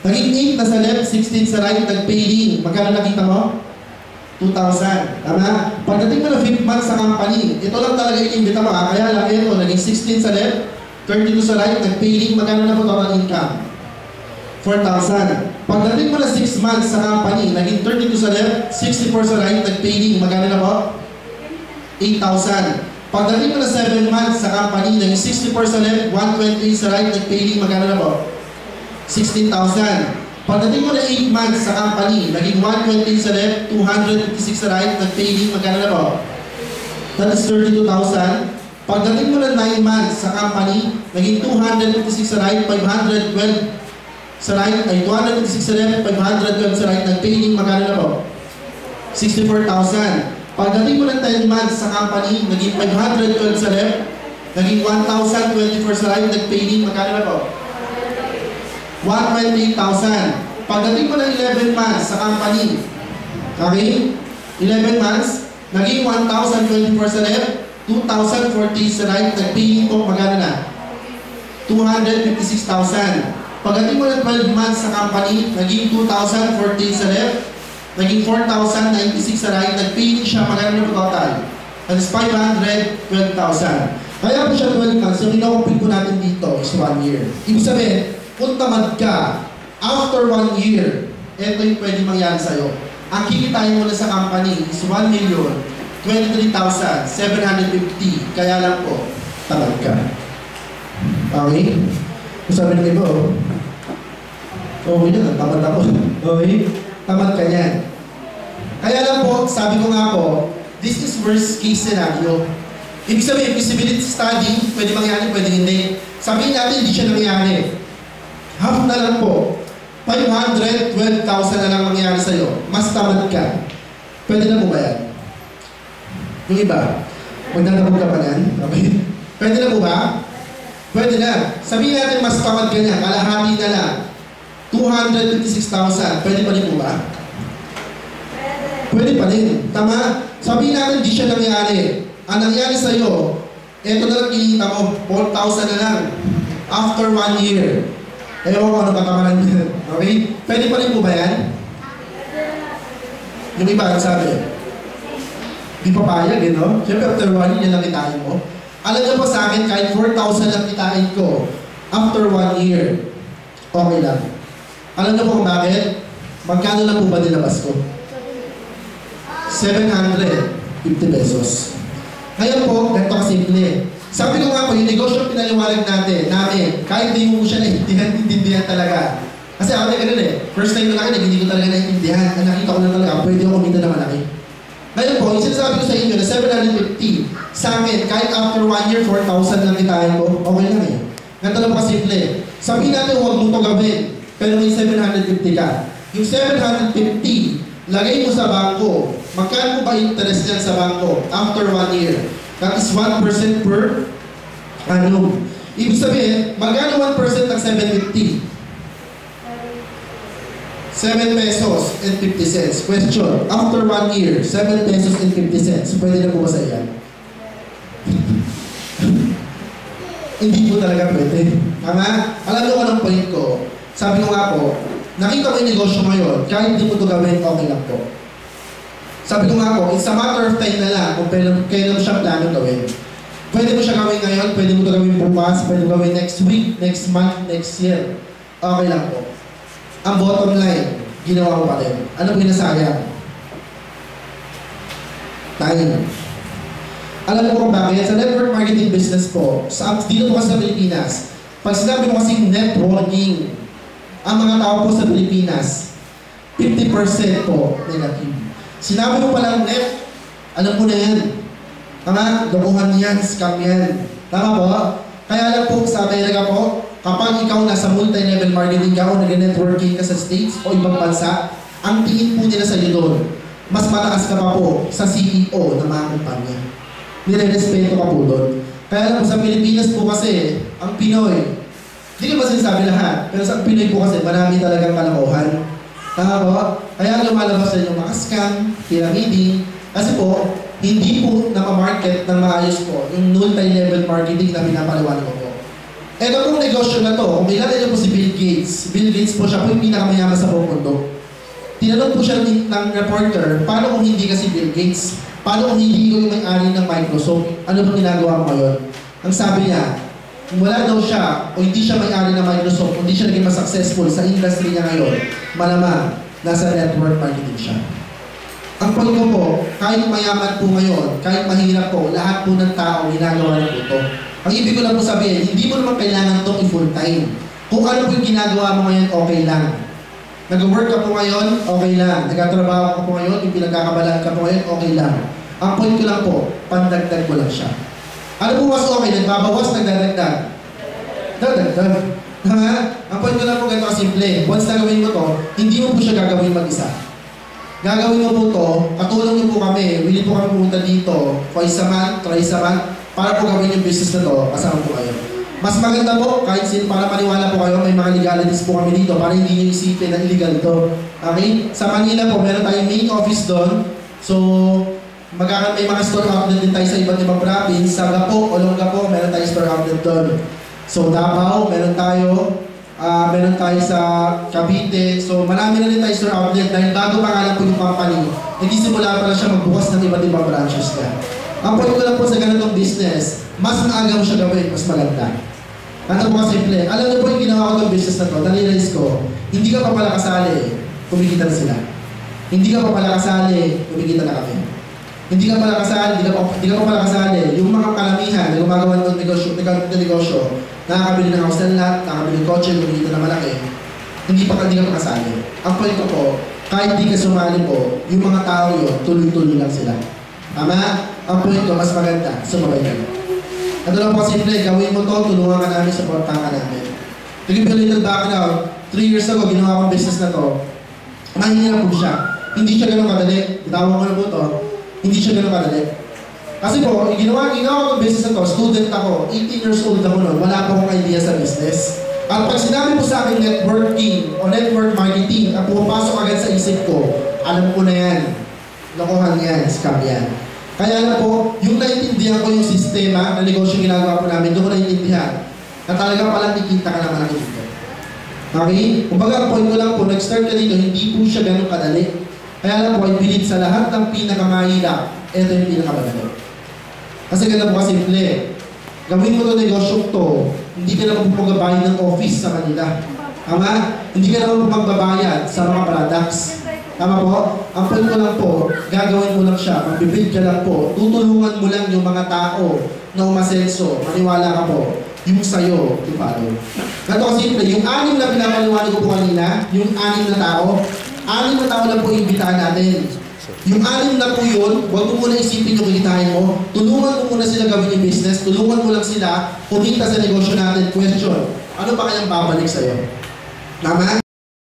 naging 8 na sa left, 16 sa right, nag-paying. Magkano nakita mo? 2,000. Tama? Pagdating mo ng 5th month sa company, ito lang talaga inimbita mo. Kaya lang ito, naging 16 sa left, 32 sa right, nag-paying. Magkano na po total income? 4,000. Pagdating mo na 6 months sa company, naging 32 sa left, 64 sa right, nag-paying, magkano na po? 8,000. Pagdating mo na 7 months sa company, naging 64 sa left, 120 sa right, nag-paying, magkano na po? 16,000. Pagdating mo na 8 months sa company, naging 120 sa left, 256 sa right, nag-paying, magkano na po? That is 32,000. Pagdating mo na 9 months sa company, naging 256 sa right, 512 sa right, ay 256 sa left, 512 sa right, nag-paying, magkano na po? 64,000. Pagdating mo ng 10 months sa company, naging 512 sa left, naging 1,024 sa right, nag-paying, magkano na po? 128,000. Pagdating mo ng 11 months sa company, okay? 11 months, naging 1,024 sa left, 2,040 sa right, nag-paying po, magkano na? 256,000. Pagdating mo ng 12 months sa company, naging 2,040 sa left, naging 4,096 sa right, nag-paying siya, magkano na po total? That is 512,000. Kaya po siya 12 months, yung ino-compute po natin dito is 1 year. Ibig sabihin, kung tamad ka, after 1 year, ito yung pwede mangyari sa'yo. Ang kikitain mo na sa company is 1,023,750. Kaya lang po, tamad ka. Okay? Kung sabi ng iba, okay na, tamad ako. Okay? Tamad ka yan. Kaya lang po, sabi ko nga po, this is worst case scenario. Ibig sabihin, feasibility study, pwede mangyari, pwede hindi. Sabihin natin, hindi siya nangyari. Half na lang po. 512,000 na lang mangyari sa'yo. Mas tamad ka. Pwede na po ba yan? Yung iba, magdadabog ka pa yan? Okay? Pwede na po ba? Pwede na. Sabihin natin, mas tamad ka niya. Kalahati na lang. 256,000. Pwede pa rin po ba? Pwede pa rin. Tama? Sabihin natin, di siya nangyari. Ang nangyari sa'yo, eto na lang kinita mo, 4,000 na lang. After 1 year. Ewan ko ano katamaran niya. Okay? Pwede pa rin po ba yan? Yung iba, sabi, di papayag, no? Siyempre, after 1 year, yan lang kitain mo. Alam niyo po sa akin, kahit 4,000 lang kitain ko, after 1 year, okay lang. Alam niyo po kung bakit? Magkano lang po ba nilabas ko? 750 pesos. Ngayon po, ganito kasimple. Sabi ko nga po, yung negosyo pinaliwalag namin, kahit di mo siya naiintindihan talaga. Kasi ako na ganun eh. First time na lang, hindi ko talaga naiintindihan. Ang nakita ko na talaga, pwede ako kumita na malaki. Ngayon po, yung sinasabi ko sa inyo na 750, sa akin, kahit after 1 year, 4,000 lang kitain ko, okay lang eh. Ganito lang po kasimple. Sabihin natin, huwag mo ito gawin, pero may 750 ka. Yung 750, lagay mo sa bangko. Magkano ba interest yan sa bangko after 1 year? That is 1% per annum. Ibig sabihin, magkano 1% ng 750? 7 pesos and 50 cents. Question, after 1 year, 7 pesos and 50 cents. Pwede na po ba sa iyan? Hindi po talaga pwede. Tama? Alam niyo ko ng point ko. Sabi ko nga po, nakita ko yung negosyo ngayon, kahit hindi mo ito gawin, okay lang po. Sabi ko nga po, it's a matter of time na lang kung kailan mo siya plano gawin. Pwede mo siya gawin ngayon, pwede mo ito gawin bukas, pwede mo gawin next week, next month, next year. Okay lang po. Ang bottom line, ginawa ko pa rin. Ano po pinasayang? Time. Alam mo kung bakit? Sa network marketing business po, dito po kasi sa Pilipinas, pag sinabi mo kasing networking, ang mga tao po sa Pilipinas, 50% po negative. Sinabi mo palang net, alam mo na yan. Tama? Lokohan yan, scam yan. Tama po? Kaya lang po sa Amerika po, kapag ikaw nasa multi-level marketing ka o nag-networking ka sa States o ibang bansa, ang tingin po nila sa iyo doon, mas mataas ka pa po sa CEO ng mga kumpanya. Nire-respeto ka po doon. Kaya lang po sa Pilipinas po kasi, ang Pinoy, hindi ko ba sinasabi lahat, pero sa Pinoy po kasi marami talagang kalokohan. Tama po? Kaya lumalabas na yung mga scam, pyramiding, kasi po, hindi po nakamarket ng maayos po yung multi-level marketing na pinapaliwanag ko po. Ito pong negosyo na to, kung kilala niyo po si Bill Gates, Bill Gates po siya po yung pinakamayaman sa buong mundo. Tinanong po siya ng reporter, paano kung hindi kasi Bill Gates? Paano kung hindi ko yung may-ari ng Microsoft? Ano bang ginagawa mo ngayon? Ang sabi niya, wala daw siya, o hindi siya may-ari ng Microsoft, o hindi siya naging mas successful sa industry niya ngayon, malamang, nasa network marketing siya. Ang point ko po, kahit mayaman po ngayon, kahit mahirap po, lahat po ng tao ginagawa na po ito. Ang ibig ko lang po sabihin, hindi mo naman kailangan itong i-full time. Kung ano po yung ginagawa mo ngayon, okay lang. Nag-work ka po ngayon, okay lang. Nagtatrabaho ka po ngayon, yung pinagkakabalaan ka po ngayon, okay lang. Ang point ko lang po, pandagdag ko lang siya. Ano po mas okay? Nagbabawas, nagdadagdag? Dadagdag. Ang point ko lang po ganito kasimple. Once na gawin mo to, hindi mo po siya gagawin mag-isa. Gagawin mo po to, katulong niyo po kami, willing po kami pumunta dito, twice a month, thrice a month, para po gawin yung business na to, kasama po kayo. Mas maganda po, kahit sin para maniwala po kayo, may mga legalities po kami dito para hindi nyo isipin na illegal to. Okay? Sa Manila po, meron tayong main office doon. So, may mga store outlet din tayo sa iba't ibang province. Sa Gapo, Olongapo, meron tayong store outlet doon. So, Davao, meron tayo sa Cavite. So, marami na rin tayo store outlet dahil bago pangalan po yung company, hindi simula pa lang siya magbukas ng iba't ibang branches niya. Ang point ko lang po sa ganitong business, mas maaga mo siya gawin, mas maganda. Ano po simple? Alam niyo po yung ginawa ko ng business na to, na-realize ko, hindi ka pa pala kasali, kumikita na sila. Hindi ka pa pala kasali, kumikita na kami. Hindi ka pala kasali, hindi ka pa pala kasali, yung mga kalamihan na gumagawa ng negosyo, nakakabili ng house na lahat, nakakabili ng kotse, kumikita na malaki, hindi ka pa kasali. Ang point ko po, kahit di ka sumali po, yung mga tao yun, tuloy-tuloy lang sila. Tama? Ang point ko, mas maganda, sumabay ka. Ano lang po simple, gawin mo to, tulungan ka namin, supportan ka namin. To give you a little background, 3 years ago, ginawa kong business na to, mahirap po siya. Hindi siya ganun kadali. Bitawan ko na po to, hindi siya ganun kadali. Kasi po, ginawa ko itong business na to, student ako, 18 years old ako noon, wala po akong idea sa business. At pag sinabi po sa akin networking o network marketing, ang pumapasok agad sa isip ko, alam ko na yan. Lokohan yan, scam yan. Kaya na po, yung naintindihan ko yung sistema na negosyo ginagawa po namin, doon ko naintindihan na talaga palang kikita ka naman ako dito. Okay? Kumbaga, ang point ko lang po, nag-start ka dito, hindi po siya ganun kadali. Kaya lang po, I believe sa lahat ng pinakamahirap, ito yung pinakamadali. Kasi ganda po kasimple. Gawin mo ito negosyo to, hindi ka naman po magbabayad ng office sa Manila. Tama? Hindi ka naman po magbabayad sa mga products. Tama po? Ang point ko lang po, gagawin mo lang siya, magbibid ka lang po, tutulungan mo lang yung mga tao na umasenso, maniwala ka po, yung sa'yo, ipalo. Ganito kasi yung 6 na pinapaliwanag ko po kanina, yung 6 na tao lang po imbitahan natin. Yung 6 na po yun, huwag mo muna isipin yung kikitain mo, tulungan mo muna sila gawin yung business, tulungan mo lang sila kumita sa negosyo natin. Question, ano ba kayang babalik sa'yo? Tama?